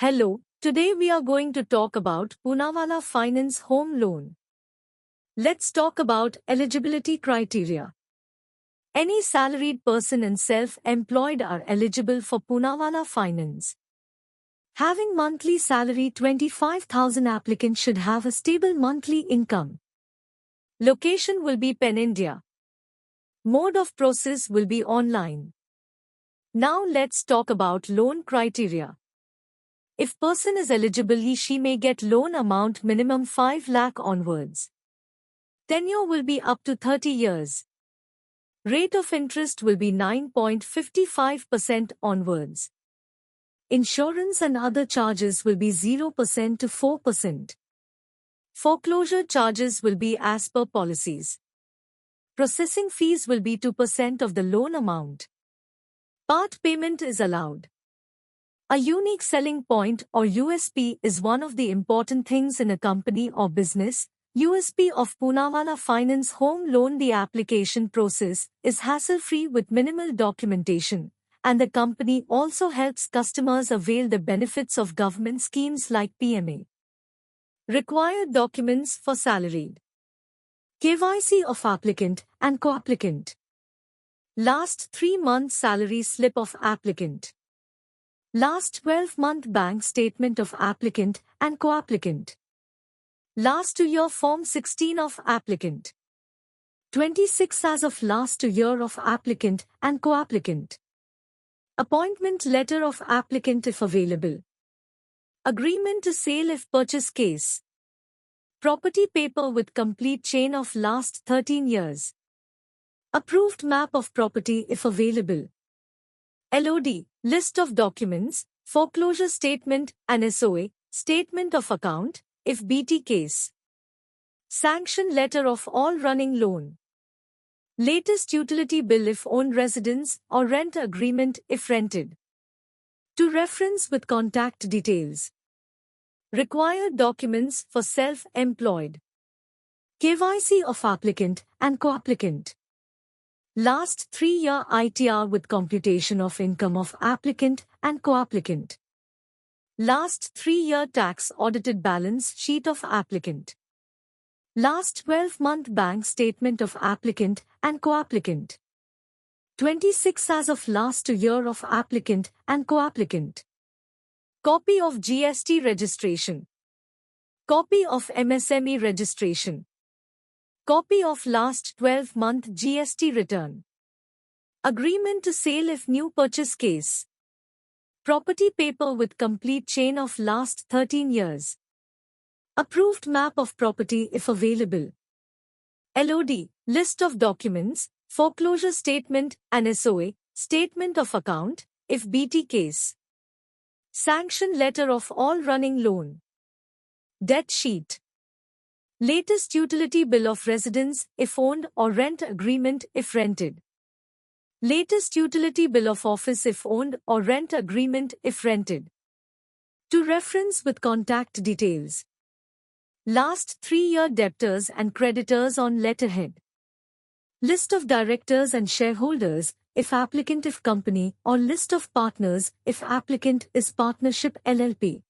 Hello, today we are going to talk about Poonawalla Finance Home Loan. Let's talk about eligibility criteria. Any salaried person and self-employed are eligible for Poonawalla Finance. Having monthly salary 25,000 applicant should have a stable monthly income. Location will be Pen India. Mode of process will be online. Now let's talk about loan criteria. If person is eligible, she may get loan amount minimum 5 lakh onwards. Tenure will be up to 30 years. Rate of interest will be 9.55% onwards. Insurance and other charges will be 0% to 4%. Foreclosure charges will be as per policies. Processing fees will be 2% of the loan amount. Part payment is allowed. A unique selling point or USP is one of the important things in a company or business. USP of Poonawalla Finance Home Loan: the application process is hassle-free with minimal documentation, and the company also helps customers avail the benefits of government schemes like PMA. Required documents for salaried: KYC of applicant and co-applicant. Last 3 months salary slip of applicant. Last 12-month bank statement of applicant and co-applicant. Last 2-year Form 16 of applicant. 26 as of last 2 year of applicant and co-applicant. Appointment letter of applicant if available. Agreement to sale if purchase case. Property paper with complete chain of last 13 years. Approved map of property if available. LOD, list of documents, foreclosure statement and SOA, statement of account, if BT case. Sanction letter of all running loan. Latest utility bill if owned residence or rent agreement if rented. To reference with contact details. Required documents for self-employed. KYC of applicant and co-applicant. Last 3-year ITR with computation of income of applicant and co-applicant. Last 3-year tax audited balance sheet of applicant. Last 12-month bank statement of applicant and co-applicant. 26 as of last 2 year of applicant and co-applicant. Copy of GST registration. Copy of MSME registration. Copy of last 12-month GST return. Agreement to sale if new purchase case. Property paper with complete chain of last 13 years. Approved map of property if available. LOD, list of documents, foreclosure statement and SOA, statement of account, if BT case. Sanction letter of all running loan. Debt sheet. Latest utility bill of residence if owned or rent agreement if rented. Latest utility bill of office if owned or rent agreement if rented. To reference with contact details. Last 3-year debtors and creditors on letterhead. List of directors and shareholders if applicant if company, or list of partners if applicant is partnership LLP.